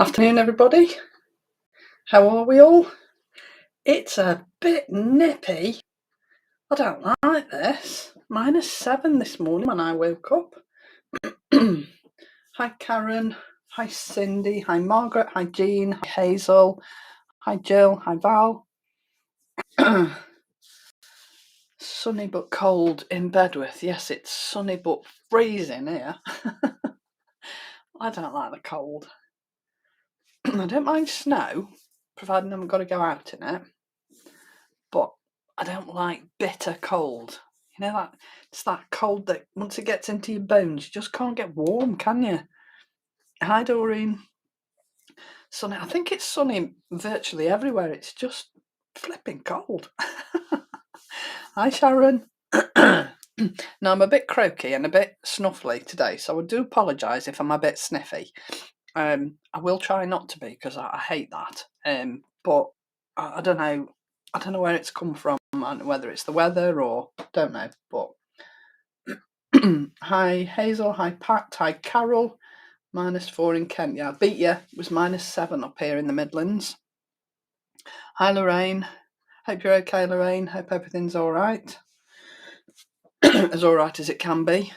Afternoon, everybody. How are we all? It's a bit nippy. I don't like this. -7 this morning when I woke up. Hi, Karen. Hi, Cindy. Hi, Margaret. Hi, Jean. Hi, Hazel. Hi, Jill. Hi, Val. Sunny but cold in Bedworth. Yes, it's sunny but freezing here. I don't like the cold. I don't mind snow, providing I've got to go out in it. But I don't like bitter cold. You know, that it's that cold that once it gets into your bones, you just can't get warm, can you? Hi, Doreen. Sunny. I think it's sunny virtually everywhere. It's just flipping cold. Hi, Sharon. Now, I'm a bit croaky and a bit snuffly today, so I do apologise if I'm a bit sniffy. I will try not to be because I hate that. But I don't know. I don't know where it's come from, and whether it's the weather or don't know. But hi, Hazel. Hi, Pat. Hi, Carol. -4 in Kent. Yeah, I beat you. It was -7 up here in the Midlands. Hi, Lorraine. Hope you're okay, Lorraine. Hope everything's all right. As all right as it can be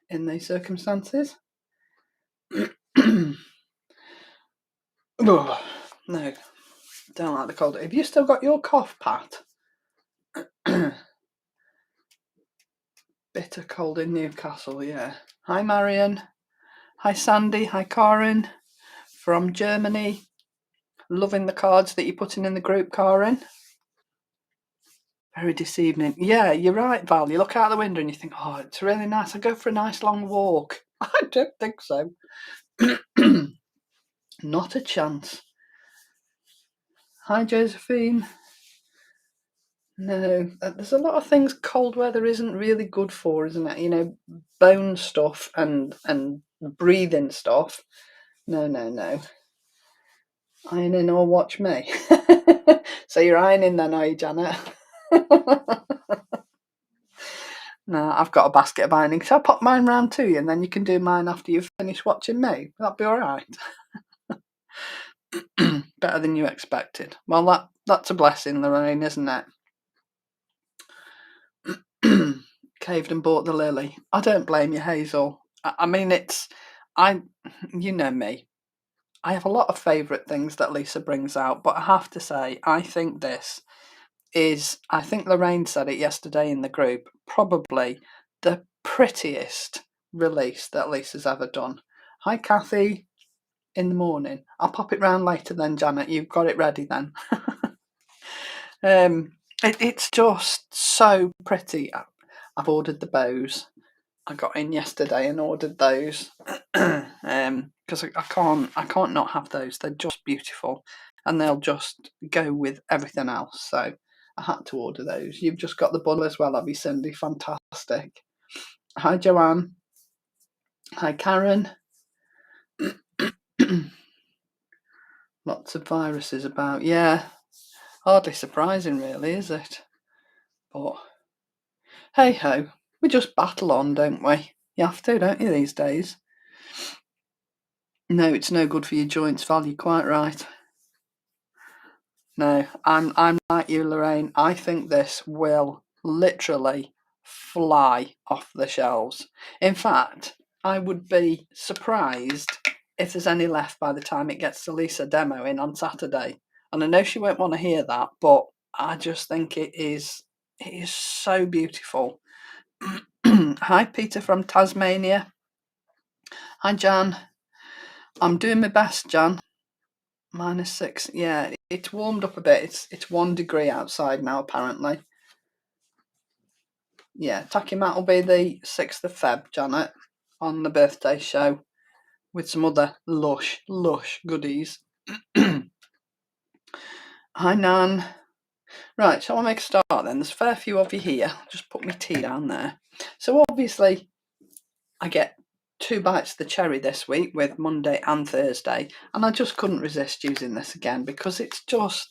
in these circumstances. Oh, no, don't like the cold. Have you still got your cough, Pat? Bitter cold in Newcastle, yeah. Hi, Marion. Hi, Sandy. Hi, Karin from Germany. Loving the cards that you're putting in the group, Karin. Very deceiving. Yeah, you're right, Val. You look out the window and you think, oh, it's really nice. I'll go for a nice long walk. I don't think so. Not a chance. Hi, Josephine. No, there's a lot of things cold weather isn't really good for, isn't it? You know, bone stuff and breathing stuff. No. Ironing or watch me. So you're ironing then, are you, Janet? No, I've got a basket of ironing. So I'll pop mine round to you and then you can do mine after you've finished watching me. That'd be all right. Better than you expected. Well, that's a blessing, Lorraine, isn't it? Caved and bought the lily. I don't blame you, Hazel. I mean, you know me. I have a lot of favourite things that Lisa brings out, but I have to say, I think Lorraine said it yesterday in the group, probably the prettiest release that Lisa's ever done. Hi, Kathy. In the morning. I'll pop it round later then, Janet. You've got it ready then. It's just so pretty. I've ordered the bows. I got in yesterday and ordered those because I can't not have those. They're just beautiful and they'll just go with everything else. So I had to order those. You've just got the bundle as well, have you, Cindy? Fantastic. Hi, Joanne. Hi, Karen. Lots of viruses about. Yeah, hardly surprising, really, is it? But hey ho, we just battle on, don't we? You have to, don't you, these days? No, it's no good for your joints, Val. You're quite right. No, I'm like you, Lorraine. I think this will literally fly off the shelves. In fact, I would be surprised if there's any left by the time it gets to Lisa demo in on Saturday. And I know she won't want to hear that, but I just think it is so beautiful. Hi, Peter from Tasmania. Hi, Jan. I'm doing my best, Jan. -6. Yeah, it's warmed up a bit. It's 1 degree outside now, apparently. Yeah, Tacky Matt will be the 6th of Feb, Janet, on the birthday show with some other lush goodies. Hi, Nan. Right, shall I make a start then? There's a fair few of you here. Just put my tea down there. So obviously, I get 2 bites of the cherry this week with Monday and Thursday, and I just couldn't resist using this again because it's just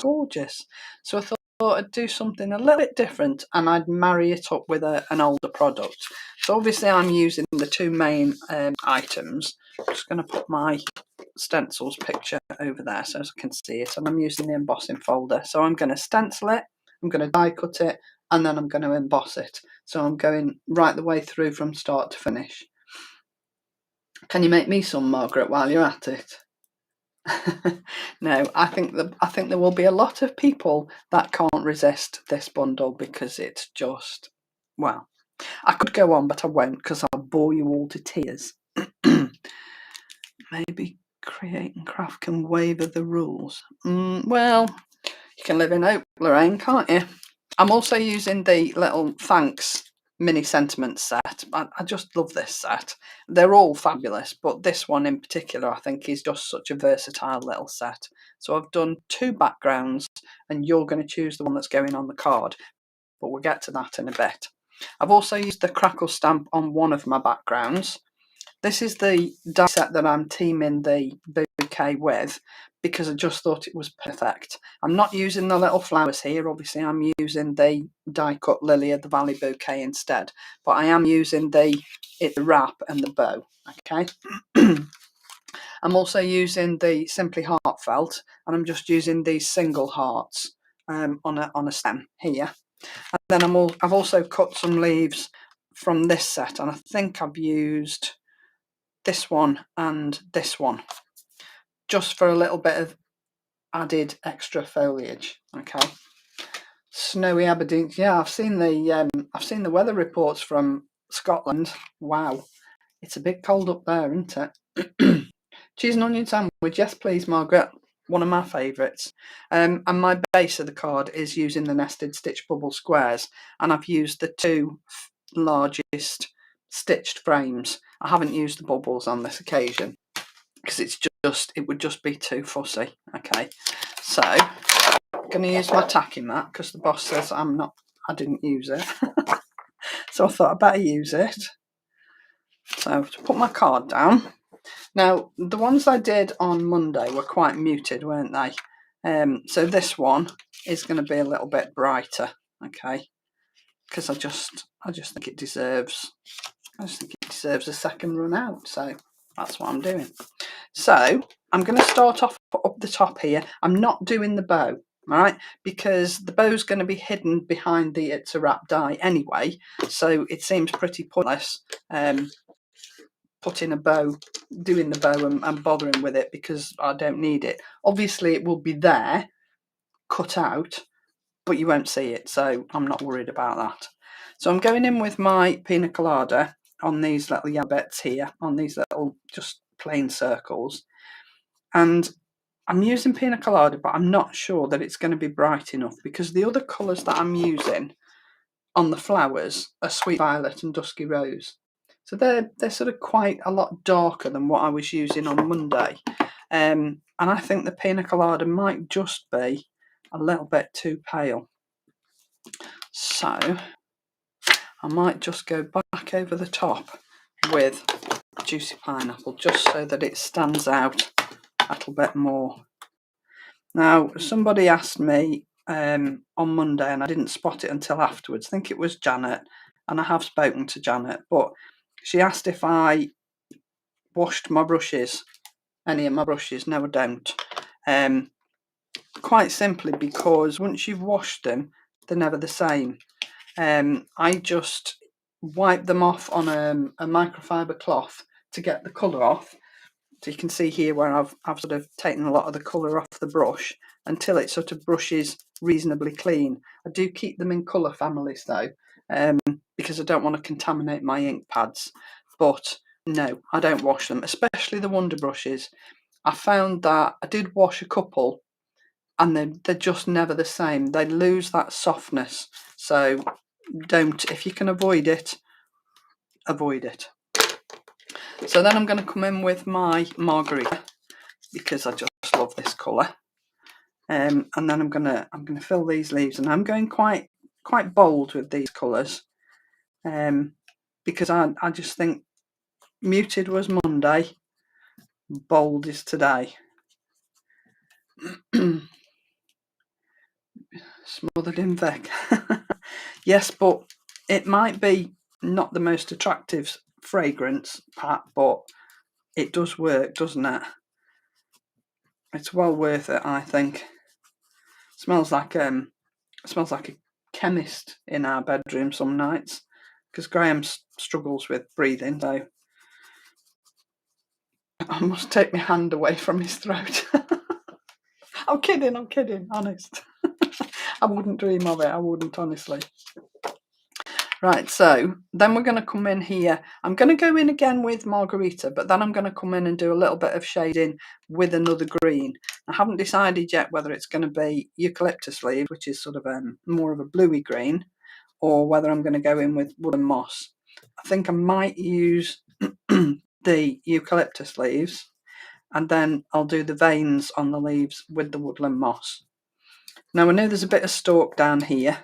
gorgeous. So I thought I'd do something a little bit different and I'd marry it up with an older product. So obviously I'm using the 2 main items. I'm just going to put my stencils picture over there so I can see it, and I'm using the embossing folder. So I'm going to stencil it, I'm going to die cut it, and then I'm going to emboss it. So I'm going right the way through from start to finish. Can you make me some, Margaret, while you're at it? No, I think there will be a lot of people that can't resist this bundle, because it's just, well, I could go on, but I won't, because I'll bore you all to tears. Maybe Create and Craft can waiver the rules. Well, you can live in hope, Lorraine, can't you? I'm also using the little thanks mini sentiment set. I just love this set. They're all fabulous, but this one in particular I think is just such a versatile little set. So I've done 2 backgrounds, and you're going to choose the one that's going on the card, but we'll get to that in a bit. I've also used the crackle stamp on one of my backgrounds. This is the die set that I'm teaming the bouquet with, because I just thought it was perfect. I'm not using the little flowers here, obviously I'm using the die cut lily of the Valley Bouquet instead, but I am using the wrap and the bow, okay? I'm also using the Simply Heartfelt, and I'm just using these single hearts on a stem here. And then I've also cut some leaves from this set, and I think I've used this one and this one just for a little bit of added extra foliage. Okay, snowy Aberdeen. Yeah, I've seen the weather reports from Scotland. Wow, it's a bit cold up there, isn't it? Cheese and onion sandwich, yes please, Margaret. One of my favourites. And my base of the card is using the nested stitch bubble squares, and I've used the 2 largest stitched frames. I haven't used the bubbles on this occasion because it would just be too fussy. Okay, so I'm going to use my tacking mat because the boss says I didn't use it. So I thought I'd better use it. So to put my card down. Now, the ones I did on Monday were quite muted, weren't they? So this one is going to be a little bit brighter, okay? Because I just think it deserves a second run out. So that's what I'm doing. So I'm going to start off up the top here. I'm not doing the bow, all right, because the bow's going to be hidden behind the It's a Wrap die anyway. So it seems pretty pointless doing the bow and bothering with it, because I don't need it. Obviously it will be there cut out, but you won't see it, so I'm not worried about that. So I'm going in with my pina colada on these little yellow bits here, on these little just plain circles, and I'm using pina colada, but I'm not sure that it's going to be bright enough, because the other colours that I'm using on the flowers are Sweet Violet and Dusky Rose. So they're sort of quite a lot darker than what I was using on Monday. And I think the pina colada might just be a little bit too pale. So I might just go back over the top with Juicy Pineapple, just so that it stands out a little bit more. Now, somebody asked me on Monday, and I didn't spot it until afterwards. I think it was Janet, and I have spoken to Janet, but she asked if I washed my brushes, any of my brushes. No, I don't. Quite simply because once you've washed them, they're never the same. I just wipe them off on a microfiber cloth to get the colour off. So you can see here where I've sort of taken a lot of the colour off the brush until it sort of brushes reasonably clean. I do keep them in colour families though, because I don't want to contaminate my ink pads. But no, I don't wash them, especially the Wonder brushes. I found that I did wash a couple, and they're just never the same. They lose that softness. So don't, if you can avoid it, avoid it. So then I'm going to come in with my Margarita, because I just love this colour. And then I'm gonna fill these leaves, and I'm going quite bold with these colours, because I just think muted was Monday, bold is today. Smothered in Vic. Yes, but it might be not the most attractive fragrance, Pat, but it does work, doesn't it? It's well worth it, I think. Smells like a chemist in our bedroom some nights, because Graham struggles with breathing, so I must take my hand away from his throat. I'm kidding, honest. I wouldn't dream of it, I wouldn't, honestly. Right, so then we're going to come in here. I'm going to go in again with Margarita, but then I'm going to come in and do a little bit of shading with another green. I haven't decided yet whether it's going to be eucalyptus leaf, which is sort of more of a bluey green, or whether I'm going to go in with wood and moss. I think I might use the eucalyptus leaves, and then I'll do the veins on the leaves with the woodland moss. Now I know there's a bit of stalk down here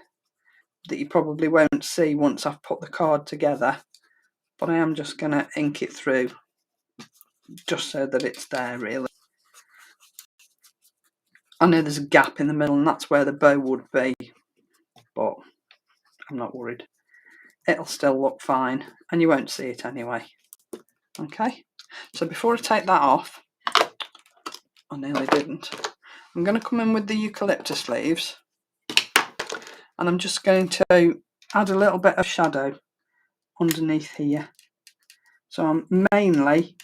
that you probably won't see once I've put the card together, but I am just going to ink it through just so that it's there, really. I know there's a gap in the middle and that's where the bow would be, but I'm not worried. It'll still look fine and you won't see it anyway. Okay, so before I take that off, I nearly didn't, I'm going to come in with the eucalyptus leaves and I'm just going to add a little bit of shadow underneath here. So I'm mainly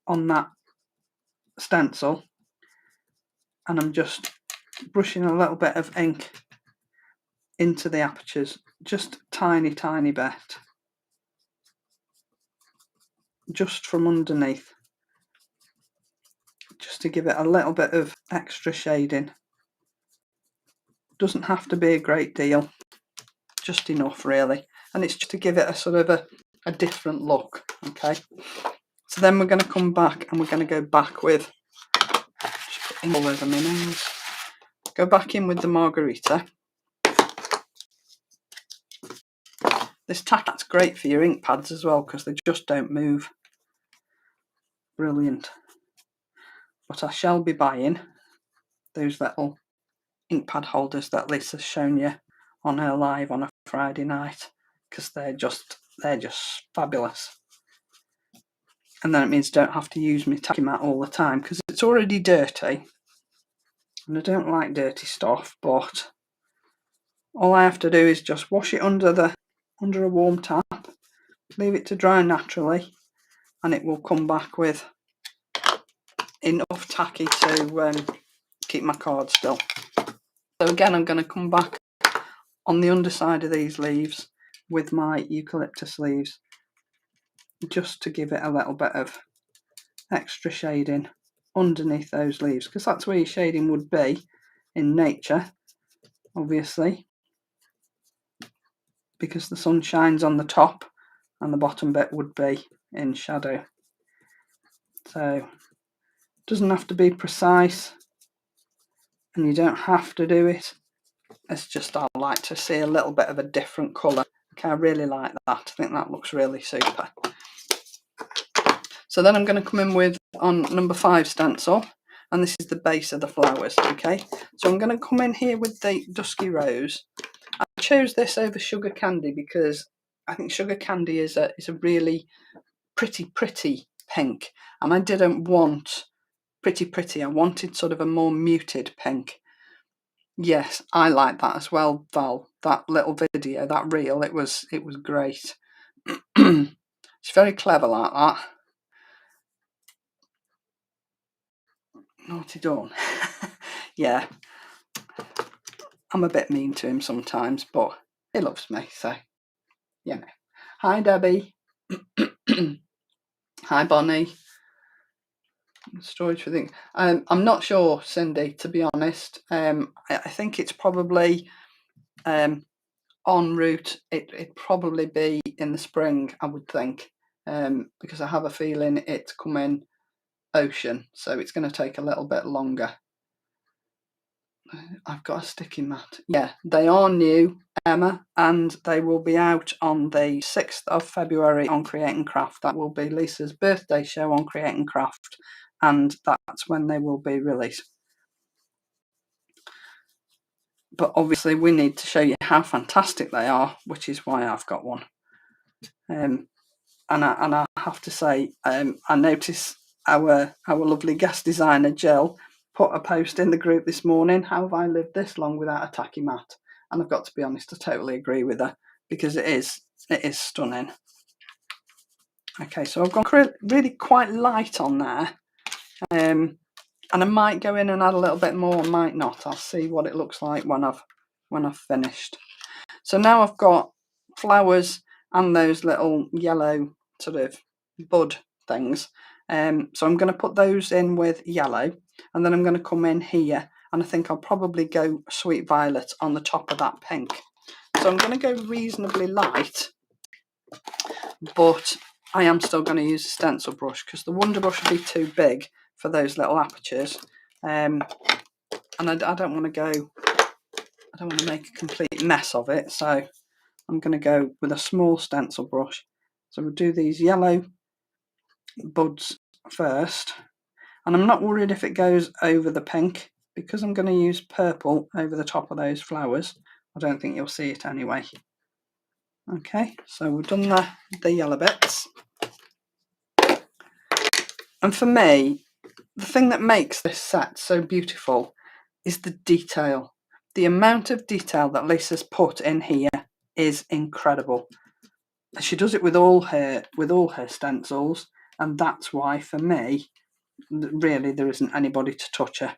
on that stencil and I'm just brushing a little bit of ink into the apertures, just tiny bit, just from underneath, just to give it a little bit of extra shading. Doesn't have to be a great deal, just enough really, and it's just to give it a sort of a different look. Okay, so then we're going to come back and we're going to go back with, just put ink all over my nails, go back in with the Margarita. This tack's great for your ink pads as well because they just don't move. Brilliant. But I shall be buying those little ink pad holders that Lisa's shown you on her live on a Friday night, because they're just fabulous. And then it means I don't have to use my tacky mat all the time because it's already dirty and I don't like dirty stuff, but all I have to do is just wash it under a warm tap, leave it to dry naturally, and it will come back with enough tacky to keep my card still. So again, I'm going to come back on the underside of these leaves with my eucalyptus leaves, just to give it a little bit of extra shading underneath those leaves, because that's where your shading would be in nature, obviously, because the sun shines on the top and the bottom bit would be in shadow. So it doesn't have to be precise and you don't have to do it. It's just I like to see a little bit of a different colour. Okay, I really like that. I think that looks really super. So then I'm going to come in with on number 5 stencil, and this is the base of the flowers. Okay, so I'm going to come in here with the Dusky Rose. I chose this over Sugar Candy because I think Sugar Candy is a really pretty pink, and I didn't want pretty. I wanted sort of a more muted pink. Yes, I like that as well, Val. That little video, that reel, it was great. It's very clever like that. Naughty Dawn. Yeah, I'm a bit mean to him sometimes, but he loves me, so you know. Hi Debbie. Hi Bonnie. Storage for things. I'm not sure, Cindy, to be honest. I think it's probably en route. It'd probably be in the spring, I would think, because I have a feeling it's coming ocean, so it's going to take a little bit longer. I've got a sticky mat. Yeah, they are new, Emma, and they will be out on the 6th of February on Create and Craft. That will be Lisa's birthday show on Create and Craft, and that's when they will be released. But obviously we need to show you how fantastic they are, which is why I've got one. And I have to say, I notice our lovely guest designer Jill put a post in the group this morning, how have I lived this long without a tacky mat? And I've got to be honest, I totally agree with her, because it is stunning. Okay, so I've gone really quite light on there, and I might go in and add a little bit more, I might not. I'll see what it looks like when I've finished. So now I've got flowers and those little yellow sort of bud things. So I'm going to put those in with yellow, and then I'm going to come in here, and I think I'll probably go sweet violet on the top of that pink. So I'm going to go reasonably light, but I am still going to use a stencil brush, because the Wonder Brush would be too big for those little apertures. And I don't want to make a complete mess of it, so I'm going to go with a small stencil brush. So we'll do these yellow buds first, and I'm not worried if it goes over the pink, because I'm going to use purple over the top of those flowers. I don't think you'll see it anyway. Okay, so we've done the yellow bits. And for me, the thing that makes this set so beautiful is the detail. The amount of detail that Lisa's put in here is incredible. She does it with all her stencils, and that's why for me, really, there isn't anybody to touch her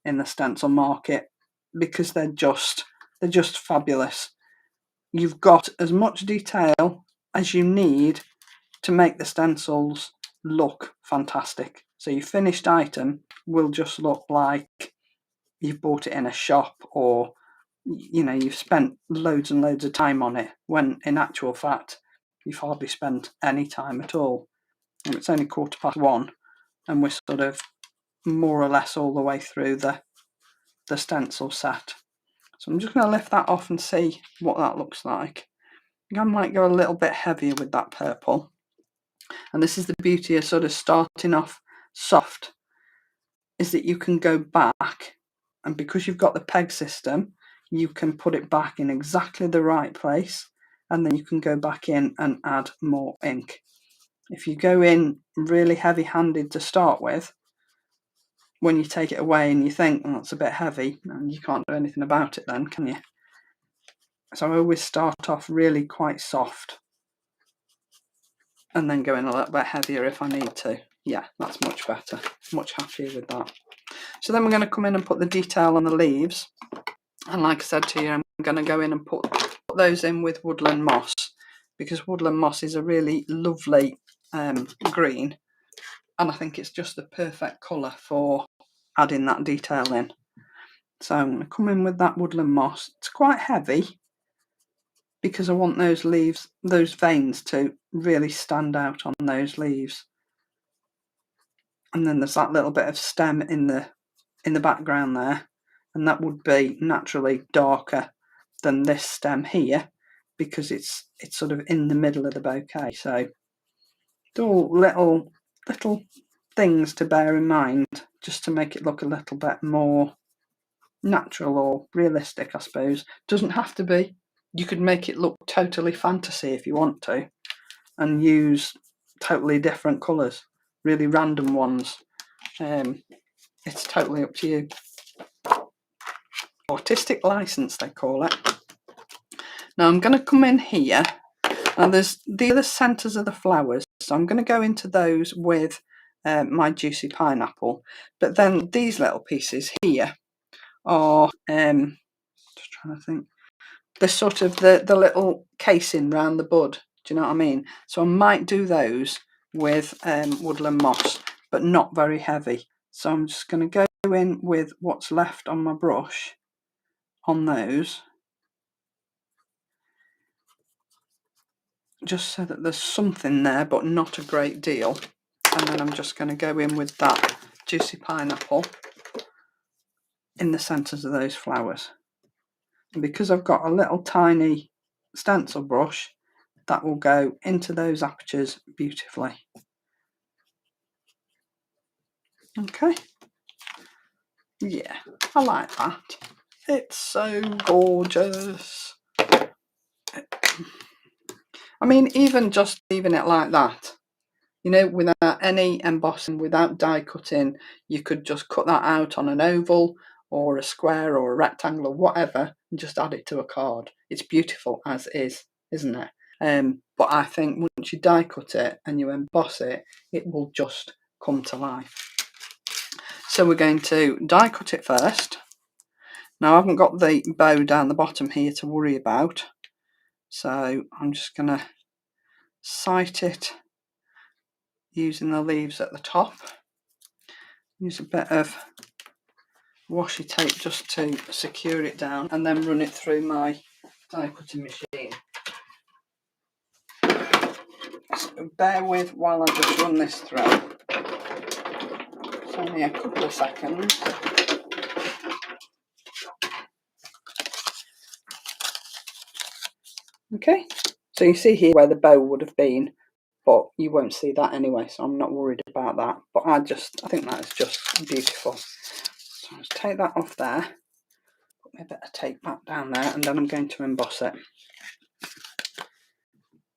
in the stencil market, because they're just fabulous. You've got as much detail as you need to make the stencils look fantastic. So your finished item will just look like you've bought it in a shop, or you've spent loads and loads of time on it, when in actual fact you've hardly spent any time at all. And it's only 1:15, and we're sort of more or less all the way through the stencil set. So I'm just going to lift that off and see what that looks like. I might go a little bit heavier with that purple. And this is the beauty of sort of starting off soft, is that you can go back, and because you've got the peg system, you can put it back in exactly the right place, and then you can go back in and add more ink. If you go in really heavy-handed to start with, when you take it away and you think, oh, that's a bit heavy, and you can't do anything about it then, can you? So I always start off really quite soft, and then go in a little bit heavier if I need to. Yeah, that's much better. Much happier with that. So then we're going to come in and put the detail on the leaves. And like I said to you, I'm going to go in and put those in with Woodland Moss, because Woodland Moss is a really lovely green, and I think it's just the perfect colour for adding that detail in. So I'm going to come in with that Woodland Moss. It's quite heavy, because I want those leaves, those veins, to really stand out on those leaves. And then there's that little bit of stem in the background there, and that would be naturally darker than this stem here, because it's sort of in the middle of the bouquet. So all little things to bear in mind, just to make it look a little bit more natural or realistic, I suppose. Doesn't have to be. You could make it look totally fantasy if you want to, and use totally different colours, really random ones. It's totally up to you. Artistic license, they call it. Now I'm going to come in here, and there's the other centres of the flowers, so I'm going to go into those with my juicy pineapple. But then these little pieces here are, just trying to think, they're sort of the little casing round the bud. Do you know what I mean? So I might do those with Woodland Moss, but not very heavy. So I'm just going to go in with what's left on my brush on those, just so that there's something there, but not a great deal. And then I'm just going to go in with that juicy pineapple in the centres of those flowers. And because I've got a little tiny stencil brush, that will go into those apertures beautifully. Okay. Yeah, I like that. It's so gorgeous. I mean, even just leaving it like that you know, without any embossing, without die cutting, you could just cut that out on an oval or a square or a rectangle or whatever and just add it to a card. It's beautiful as is, isn't it? But I think once you die cut it and you emboss it, it will just come to life. So we're going to die cut it first. Now I haven't got the bow down the bottom here to worry about, so I'm just going to sight it using the leaves at the top. Use a bit of washi tape just to secure it down and then run it through my die cutting machine. So bear with while I just run this through. It's only a couple of seconds. Okay, so you see here where the bow would have been, but you won't see that anyway, so I'm not worried about that. But I think that is just beautiful. So I'll just take that off there, put my bit of tape back down there, and then I'm going to emboss it.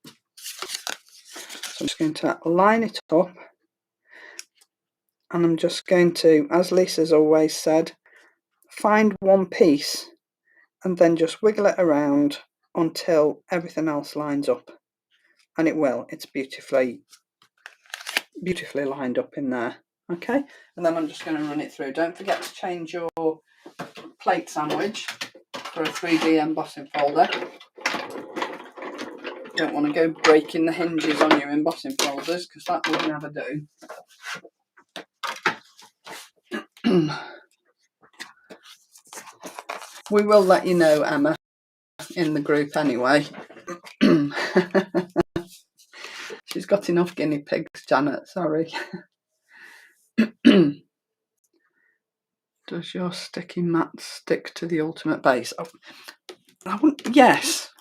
So I'm just going to line it up, and I'm just going to, as Lisa's always said, find one piece and then just wiggle it around until everything else lines up, and it will. It's beautifully lined up in there. Okay, and then I'm just going to run it through. Don't forget to change your plate sandwich for a 3D embossing folder. Don't want to go breaking the hinges on your embossing folders, because that would never do. We will let you know, Emma, in the group anyway. She's got enough guinea pigs, Janet, sorry. Does your sticky mat stick to the ultimate base? Oh, yes,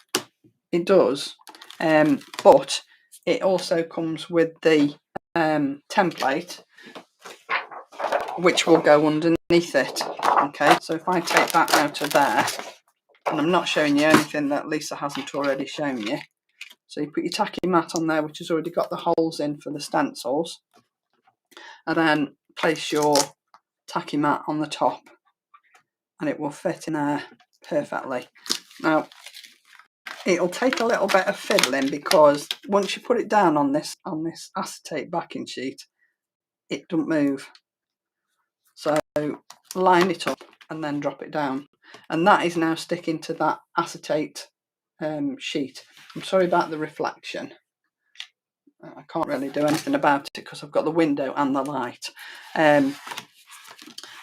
it does. But it also comes with the template, which will go underneath it. Okay, so if I take that out of there, and I'm not showing you anything that Lisa hasn't already shown you. So you put your tacky mat on there, which has already got the holes in for the stencils, and then place your tacky mat on the top, and it will fit in there perfectly. Now, it'll take a little bit of fiddling, because once you put it down on this acetate backing sheet, it doesn't move. So line it up and then drop it down, and that is now sticking to that acetate sheet. I'm sorry about the reflection. I can't really do anything about it because I've got the window and the light. And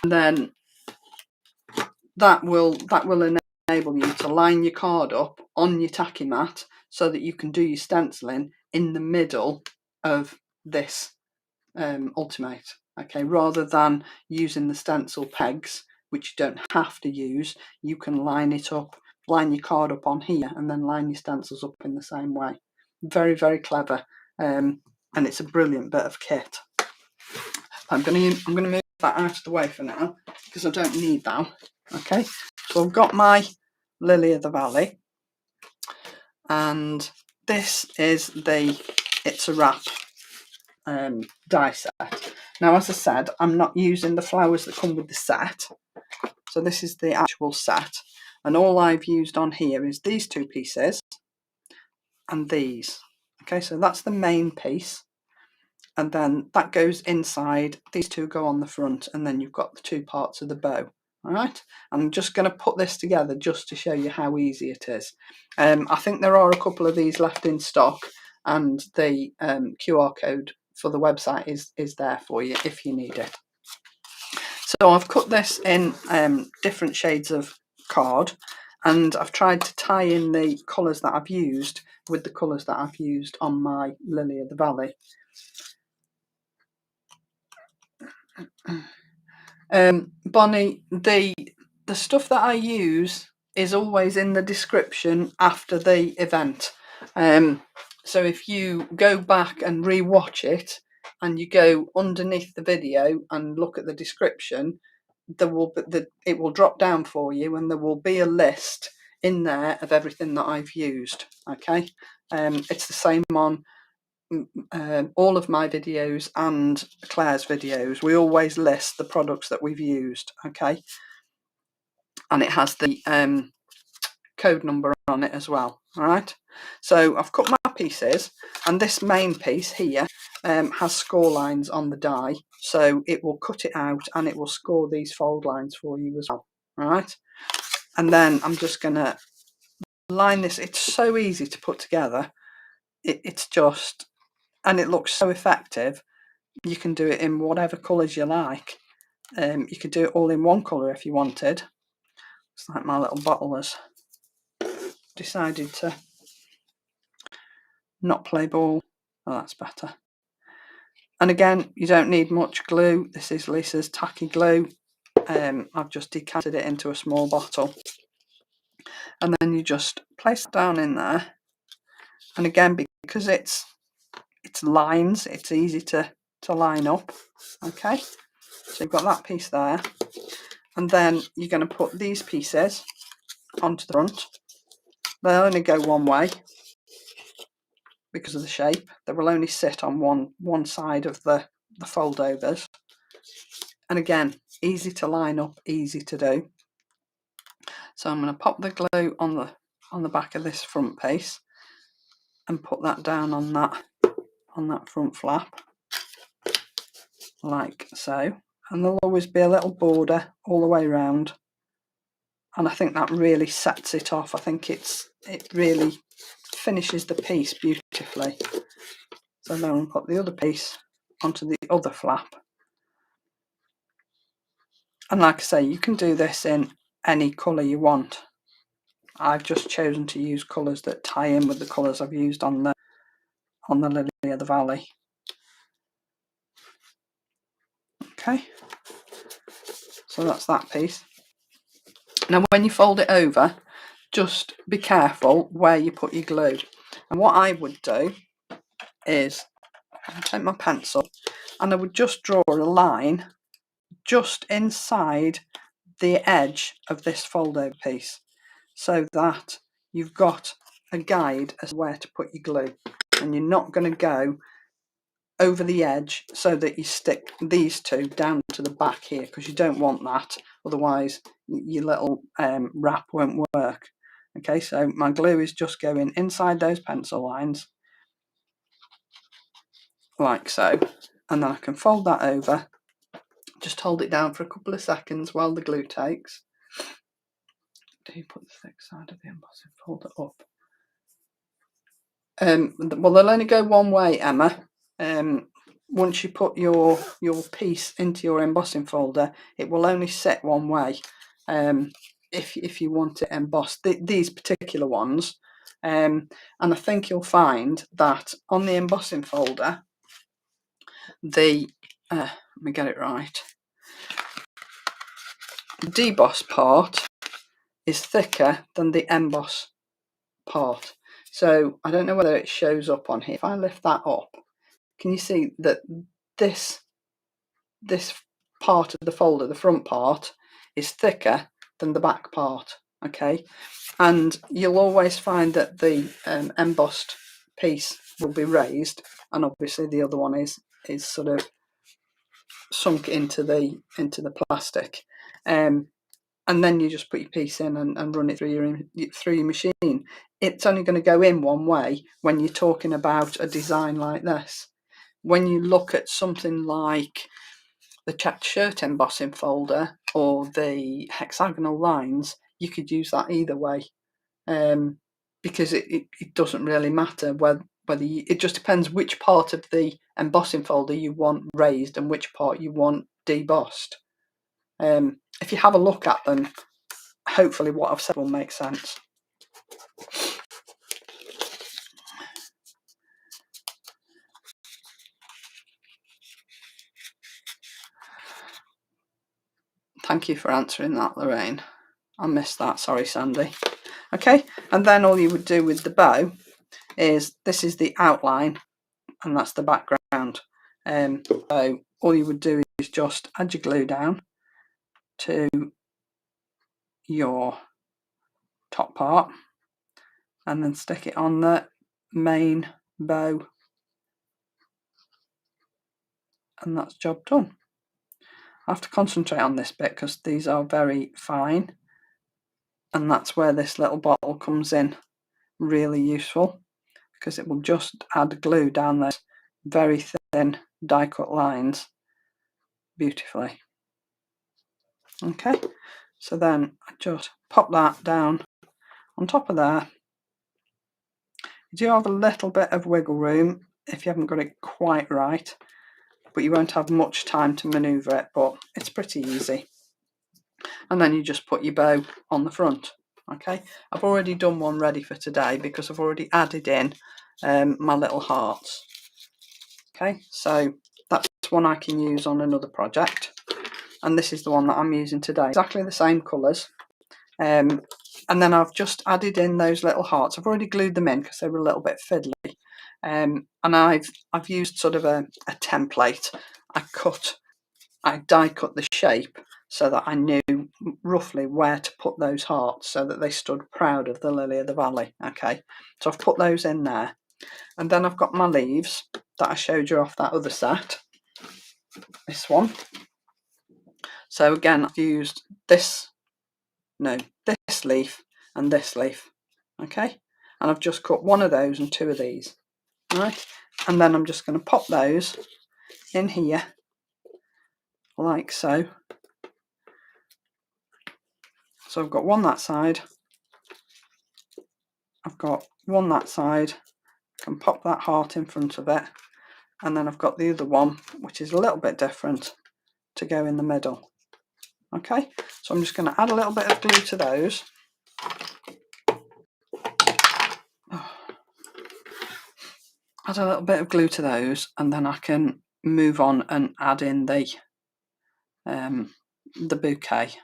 then that will enable you to line your card up on your tacky mat so that you can do your stenciling in the middle of this ultimate. Okay, rather than using the stencil pegs, which you don't have to use, you can line it up, line your card up on here, and then line your stencils up in the same way. Very, very clever, and it's a brilliant bit of kit. I'm going to move that out of the way for now, because I don't need that. Okay, so I've got my Lily of the Valley, and this is the It's a Wrap die set. Now, as I said, I'm not using the flowers that come with the set, so this is the actual set, and all I've used on here is these two pieces and these. Okay, so that's the main piece, and then that goes inside, these two go on the front, and then you've got the two parts of the bow. All right, I'm just going to put this together just to show you how easy it is. I think there are a couple of these left in stock, and the QR code for the website is there for you if you need it. So I've cut this in different shades of card, and I've tried to tie in the colours that I've used with the colours that I've used on my Lily of the Valley. Bonnie, the stuff that I use is always in the description after the event. So if you go back and re-watch it, and you go underneath the video and look at the description, it will drop down for you, and there will be a list in there of everything that I've used. Okay, it's the same on all of my videos and Claire's videos, we always list the products that we've used, okay? And it has the code number on it as well, all right? So I've cut my pieces, and this main piece here has score lines on the die, so it will cut it out and it will score these fold lines for you as well, all right? And then I'm just going to line this. It's so easy to put together. It's just, and it looks so effective. You can do it in whatever colours you like. You could do it all in one colour if you wanted. It's like my little bottle has decided to not play ball. Oh, that's better. And again, you don't need much glue. This is Lisa's tacky glue. I've just decanted it into a small bottle. And then you just place it down in there. And again, because it's lines, it's easy to line up. Okay, so you've got that piece there. And then you're going to put these pieces onto the front. They'll only go one way because of the shape. They will only sit on one side of the fold overs. And again, easy to line up, easy to do. So I'm going to pop the glue on the back of this front piece and put that down on that front flap, like so. And there'll always be a little border all the way around. And I think that really sets it off. I think it really finishes the piece beautifully. So then I'll put the other piece onto the other flap. And like I say, you can do this in any colour you want. I've just chosen to use colours that tie in with the colours I've used on the Lily of the Valley. Okay, so that's that piece. Now when you fold it over, just be careful where you put your glue. And what I would do is take my pencil and I would just draw a line just inside the edge of this fold over piece, so that you've got a guide as to where to put your glue, and you're not going to go over the edge so that you stick these two down to the back here, because you don't want that, otherwise your little wrap won't work. Okay, so my glue is just going inside those pencil lines like so, and then I can fold that over. Just hold it down for a couple of seconds while the glue takes. Do you put the thick side of the embossing folder up? Well, they'll only go one way, Emma. Once you put your piece into your embossing folder, it will only sit one way. If you want it embossed, these particular ones, and I think you'll find that on the embossing folder, let me get it right. The deboss part is thicker than the emboss part. So I don't know whether it shows up on here. If I lift that up, can you see that this part of the folder, the front part, is thicker than the back part? Okay, and you'll always find that the embossed piece will be raised, and obviously the other one is sort of sunk into the plastic. And then you just put your piece in and run it through your machine. It's only going to go in one way when you're talking about a design like this. When you look at something like the checked shirt embossing folder or the hexagonal lines, you could use that either way, because it doesn't really matter whether it just depends which part of the embossing folder you want raised and which part you want debossed. If you have a look at them, hopefully what I've said will make sense. Thank you for answering that, Lorraine. I missed that, sorry Sandy. Okay, and then all you would do with the bow is, this is the outline and that's the background. So all you would do is just add your glue down to your top part and then stick it on the main bow and that's job done. I have to concentrate on this bit because these are very fine, and that's where this little bottle comes in really useful, because it will just add glue down those very thin die cut lines beautifully. Okay, so then I just pop that down on top of there. You do have a little bit of wiggle room if you haven't got it quite right, but you won't have much time to manoeuvre it, but it's pretty easy. And then you just put your bow on the front. Okay, I've already done one ready for today because I've already added in my little hearts. Okay, so that's one I can use on another project, and this is the one that I'm using today. Exactly the same colours. And then I've just added in those little hearts. I've already glued them in because they were a little bit fiddly. And I've used sort of a template. I die cut the shape so that I knew roughly where to put those hearts so that they stood proud of the lily of the valley. Okay, so I've put those in there, and then I've got my leaves that I showed you off that other set. This one. So again, I've used this leaf and this leaf. Okay, and I've just cut one of those and two of these. All right, and then I'm just going to pop those in here like so. So I've got one that side, I've got one that side, I can pop that heart in front of it, and then I've got the other one which is a little bit different to go in the middle. Okay, so I'm just going to add a little bit of glue to those. Add a little bit of glue to those, and then I can move on and add in the bouquet.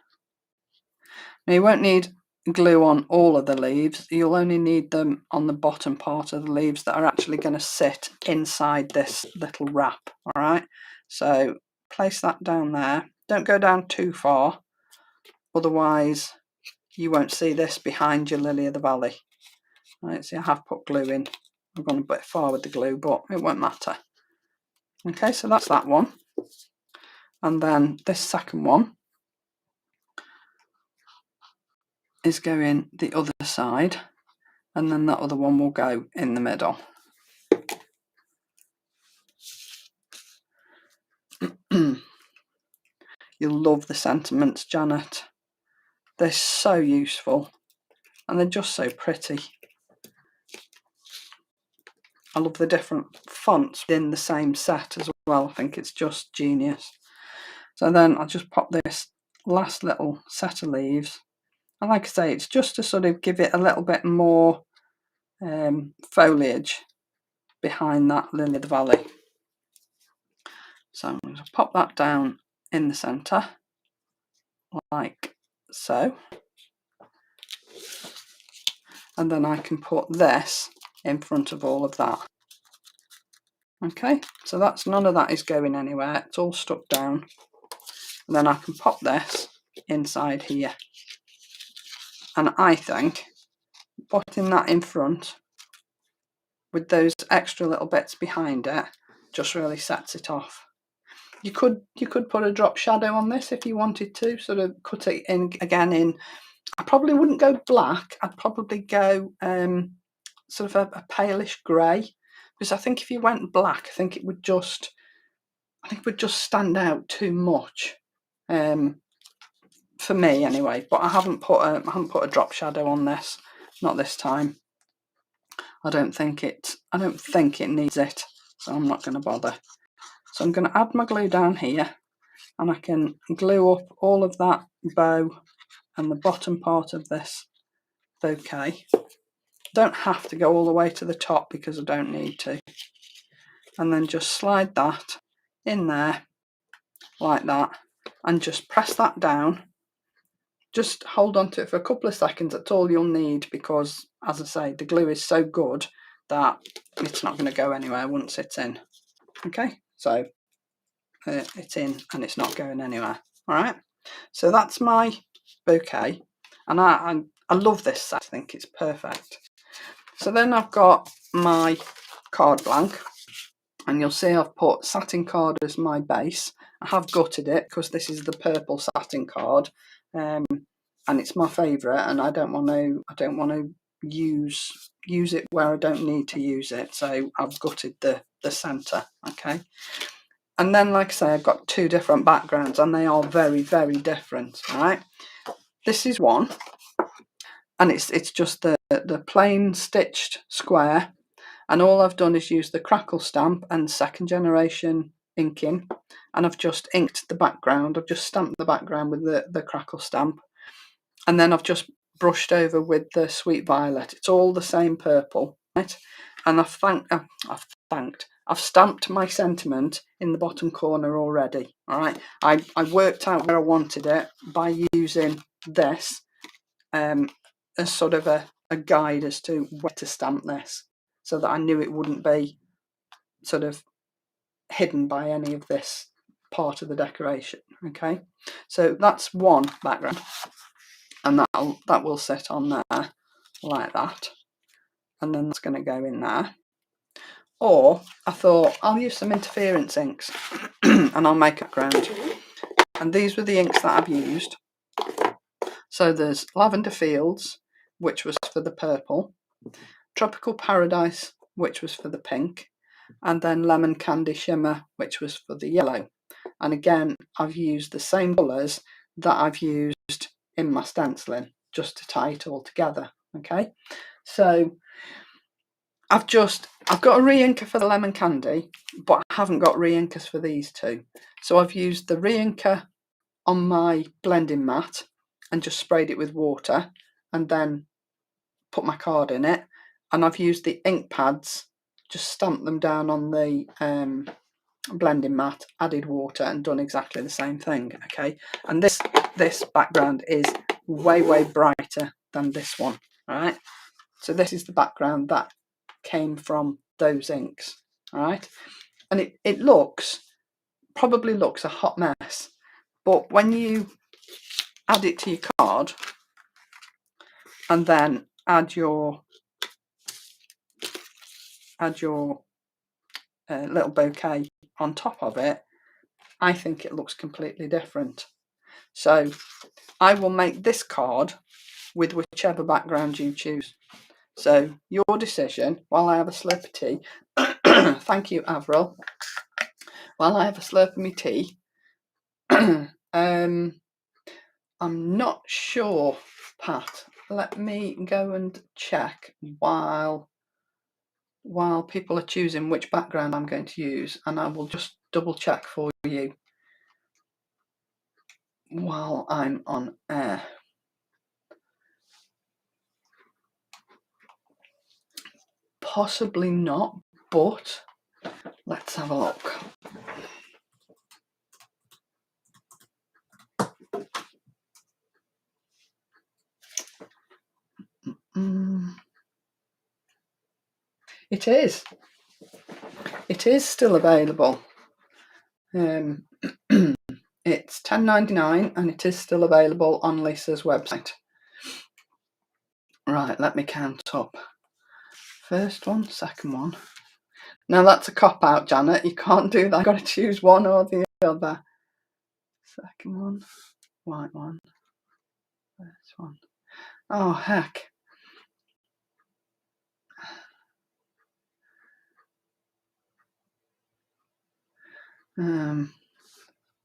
Now you won't need glue on all of the leaves, you'll only need them on the bottom part of the leaves that are actually going to sit inside this little wrap. All right, so place that down there. Don't go down too far, otherwise you won't see this behind your lily of the valley. Right, see, I have put glue in. I've gone a bit far with the glue, but it won't matter. Okay, so that's that one, and then this second one is going the other side, and then that other one will go in the middle. You'll love the sentiments, Janet. They're so useful and they're just so pretty. I love the different fonts in the same set as well. I think it's just genius. So then I'll just pop this last little set of leaves, and like I say, it's just to sort of give it a little bit more foliage behind that lily of the valley. So I'm going to pop that down in the centre like so, and then I can put this in front of all of that. Okay, so that's none of that is going anywhere, it's all stuck down, and then I can pop this inside here. And I think putting that in front with those extra little bits behind it just really sets it off. You could put a drop shadow on this if you wanted to, sort of cut it in again in, I probably wouldn't go black, I'd probably go sort of a palish grey, because I think if you went black, I think it would just stand out too much, for me anyway. But I haven't put a drop shadow on this, not this time. I don't think it needs it, so I'm not going to bother. So I'm going to add my glue down here, and I can glue up all of that bow and the bottom part of this bouquet. Don't have to go all the way to the top because I don't need to. And then just slide that in there like that, and just press that down. Just hold on to it for a couple of seconds, that's all you'll need, because as I say, the glue is so good that it's not going to go anywhere once it's in. Okay, so it's in and it's not going anywhere. All right, so that's my bouquet, and I love this set. I think it's perfect. So then I've got my card blank, And you'll see I've put satin card as my base. I have gutted it because this is the purple satin card, and it's my favourite, and I don't want to use it where I don't need to use it. So I've gutted the centre. Okay. And then, like I say, I've got two different backgrounds, and they are very, very different. All right. This is one, and it's just the plain stitched square. And all I've done is use the crackle stamp and second generation inking, and I've just inked the background. I've just stamped the background with the crackle stamp, and then I've just brushed over with the sweet violet. It's all the same purple, right? And I've stamped my sentiment in the bottom corner already. All right, I worked out where I wanted it by using this as sort of a guide as to where to stamp this, so that I knew it wouldn't be sort of hidden by any of this part of the decoration. Okay, so that's one background, and that will sit on there like that, and then that's going to go in there. Or I thought I'll use some interference inks and I'll make a background. And these were the inks that I've used. So there's Lavender Fields, which was for the purple, Tropical Paradise, which was for the pink, and then Lemon Candy Shimmer, which was for the yellow. And again, I've used the same colours that I've used in my stenciling, just to tie it all together. Okay, so I've got a re-inker for the lemon candy, but I haven't got re-inkers for these two. So I've used the re-inker on my blending mat and just sprayed it with water, and then put my card in it. And I've used the ink pads, just stamped them down on the blending mat, added water, and done exactly the same thing. Okay, and this background is way brighter than this one. All right, so this is the background that came from those inks. All right, and it probably looks a hot mess, but when you add it to your card and then add your little bouquet on top of it, I think it looks completely different. So I will make this card with whichever background you choose. So your decision. While I have a slurp of tea, thank you, Avril. While I have a slurp of my tea, I'm not sure, Pat. Let me go and check while people are choosing which background I'm going to use, and I will just double check for you while I'm on air. Possibly not, but let's have a look. It is still available. It's $10.99 and it is still available on Lisa's website. Right, let me count up. First one, second one. Now that's a cop-out, Janet. You can't do that. You've got to choose one or the other. Second one, white one. First one. Oh, heck.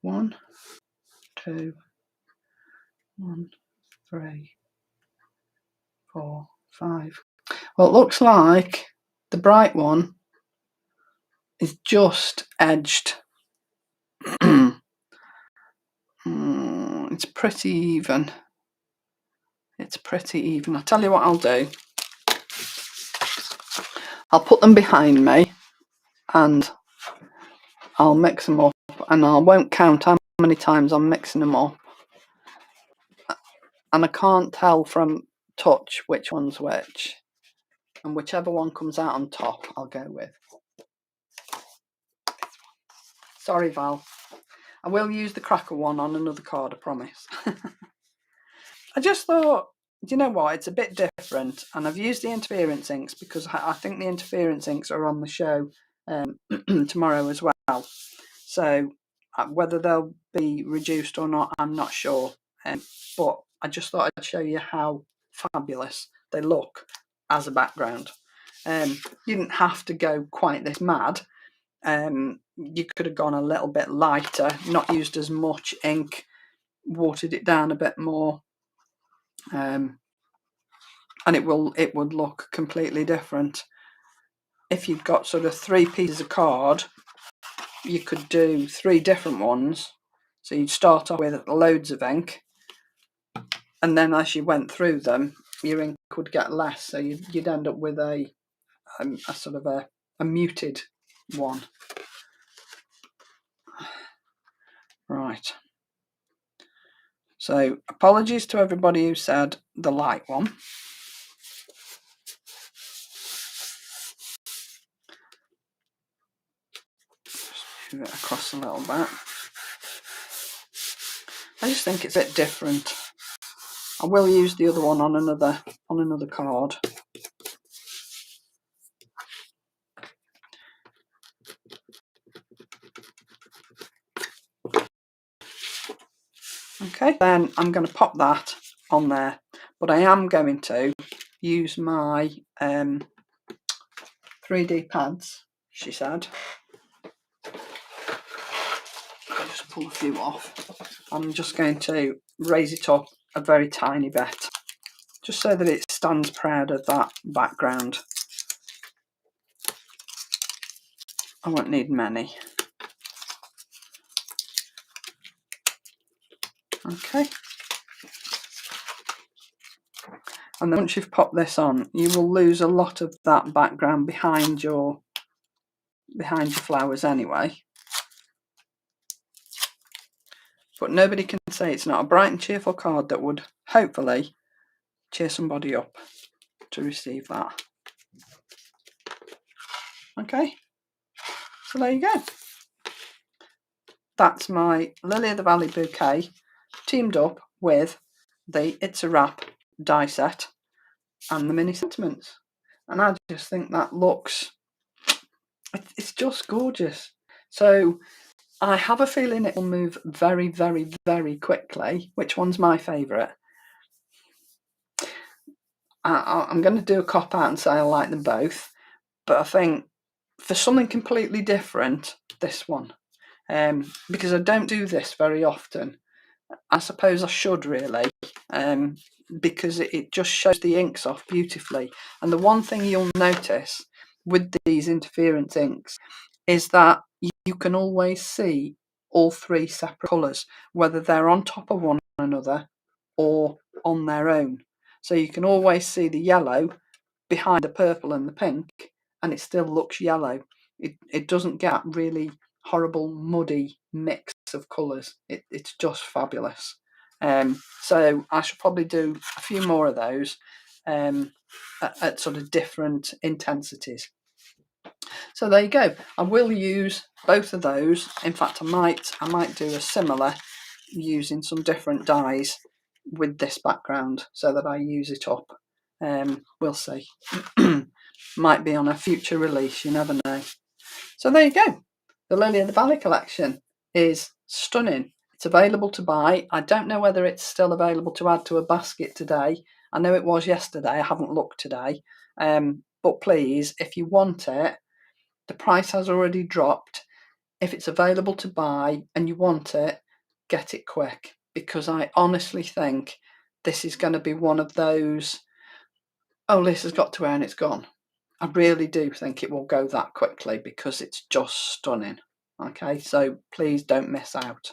One, two, 1, 3, 4, 5. Well, it looks like the bright one is just edged. It's pretty even. I'll tell you what I'll do. I'll put them behind me and I'll mix them up, and I won't count how many times I'm mixing them up. And I can't tell from touch which one's which. And whichever one comes out on top, I'll go with. Sorry, Val. I will use the cracker one on another card, I promise. I just thought, you know what, it's a bit different. And I've used the interference inks because I think the interference inks are on the show tomorrow as well. So whether they'll be reduced or not, I'm not sure. But I just thought I'd show you how fabulous they look as a background. You didn't have to go quite this mad. You could have gone a little bit lighter, not used as much ink, watered it down a bit more, and it would look completely different. If you've got sort of 3 pieces of card, you could do 3 different ones. So you'd start off with loads of ink, and then as you went through them, your ink would get less. So you'd end up with a sort of a muted one. Right. So apologies to everybody who said the light one. Just move it across a little bit. I just think it's a bit different. I will use the other one on another card. Okay, then I'm going to pop that on there, but I am going to use my 3D pads, she said. I'll just pull a few off. I'm just going to raise it up a very tiny bit, just so that it stands proud of that background. I won't need many. Okay. And then once you've popped this on, you will lose a lot of that background behind your flowers anyway. But nobody can say it's not a bright and cheerful card that would hopefully cheer somebody up to receive that. Okay, so there you go. That's my Lily of the Valley bouquet teamed up with the It's a Wrap die set and the mini sentiments. And I just think that looks, it's just gorgeous. So I have a feeling it will move very, very, very quickly. Which one's my favourite? I'm going to do a cop out and say I like them both, but I think for something completely different, this one, because I don't do this very often. I suppose I should really, because it just shows the inks off beautifully. And the one thing you'll notice with these interference inks is that you can always see all 3 separate colours, whether they're on top of one another or on their own. So you can always see the yellow behind the purple and the pink, and it still looks yellow. It doesn't get really horrible muddy mix of colours. It's just fabulous. So I should probably do a few more of those at sort of different intensities. So there you go. I will use both of those. In fact, I might do a similar using some different dyes with this background so that I use it up. We'll see. Might be on a future release, you never know. So there you go. The Lily of the Valley collection is stunning. It's available to buy. I don't know whether it's still available to add to a basket today. I know it was yesterday. I haven't looked today. But please, if you want it, the price has already dropped. If it's available to buy and you want it, get it quick, because I honestly think this is going to be one of those, oh, this has got to air and it's gone. I really do think it will go that quickly because it's just stunning. Okay, so please don't miss out.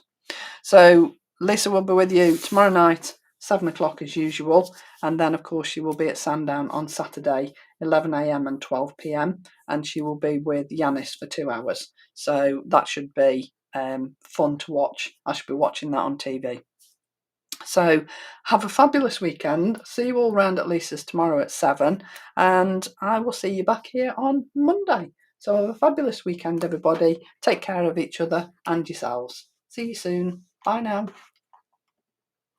So Lisa will be with you tomorrow night, 7 o'clock as usual, and then of course she will be at Sandown on Saturday, 11 AM and 12 PM, and she will be with Yanis for 2 hours. So that should be fun to watch. I should be watching that on TV. So have a fabulous weekend. See you all round at Lisa's tomorrow at 7, and I will see you back here on Monday. So have a fabulous weekend, everybody. Take care of each other and yourselves. See you soon. Bye now.